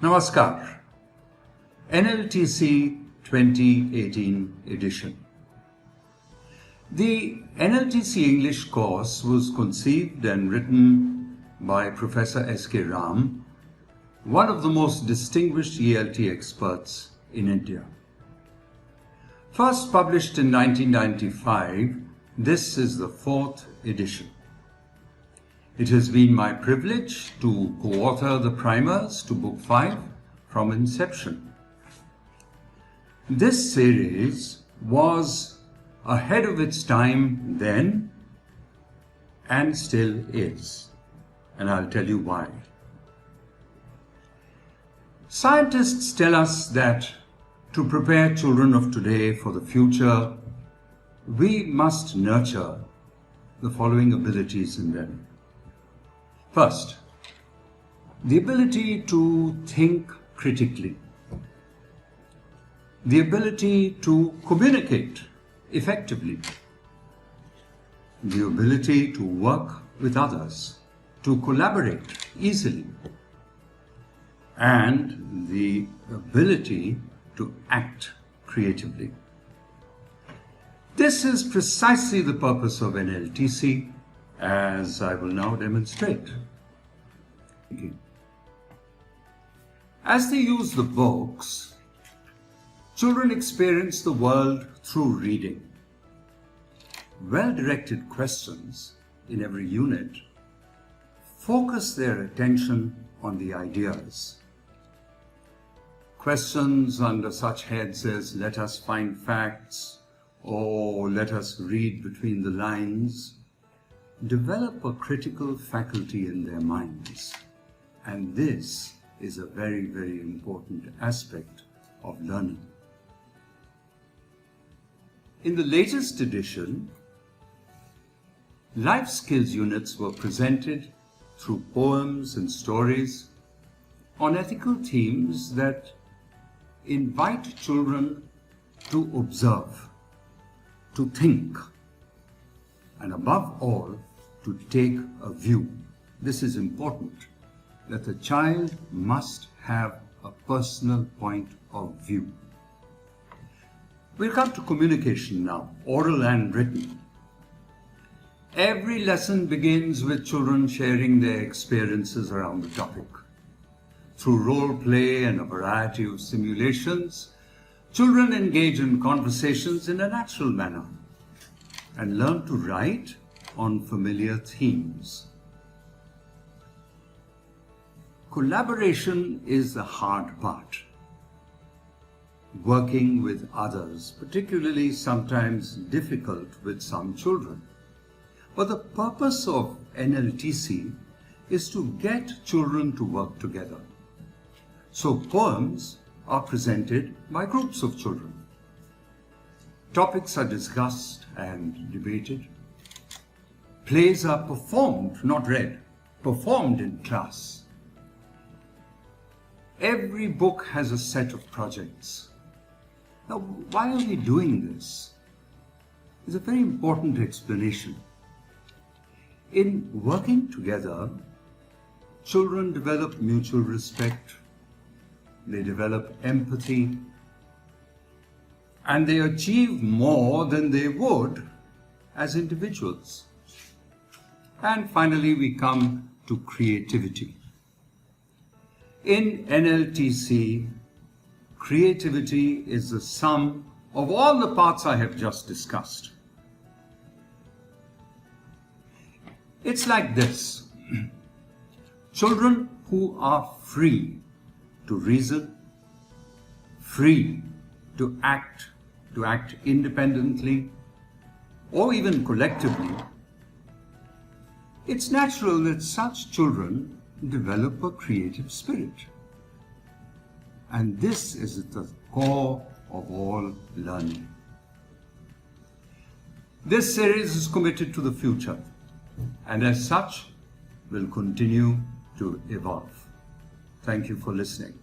Namaskar. NLTC 2018 edition. The NLTC English course was conceived and written by Professor S.K. Ram, one of the most distinguished ELT experts in India. First published in 1995, this is the fourth edition. It has been my privilege to co-author the primers to Book 5 from inception. This series was ahead of its time then and still is, and I'll tell you why. Scientists tell us that to prepare children of today for the future, we must nurture the following abilities in them. First, the ability to think critically, the ability to communicate effectively, the ability to work with others, to collaborate easily, and the ability to act creatively. This is precisely the purpose of NLTC, as I will now demonstrate. As they use the books, children experience the world through reading. Well-directed questions in every unit focus their attention on the ideas. Questions under such heads as "let us find facts" or "let us read between the lines" develop a critical faculty in their minds. And this is a very, very important aspect of learning. In the latest edition, life skills units were presented through poems and stories on ethical themes that invite children to observe, to think, and above all, to take a view. This is important, that the child must have a personal point of view. We'll come to communication now, oral and written. Every lesson begins with children sharing their experiences around the topic. Through role play and a variety of simulations, children engage in conversations in a natural manner and learn to write on familiar themes. Collaboration is the hard part. Working with others, particularly sometimes difficult with some children. But the purpose of NLTC is to get children to work together. So poems are presented by groups of children. Topics are discussed and debated. Plays are performed, not read, performed in class. Every book has a set of projects. Now, why are we doing this? There's a very important explanation. In working together, children develop mutual respect, they develop empathy, and they achieve more than they would as individuals. And finally, we come to creativity. In NLTC, creativity is the sum of all the parts I have just discussed. It's like this. Children who are free to reason, free to act independently, or even collectively, it's natural that such children develop a creative spirit. And this is at the core of all learning. This series is committed to the future, and as such will continue to evolve. Thank you for listening.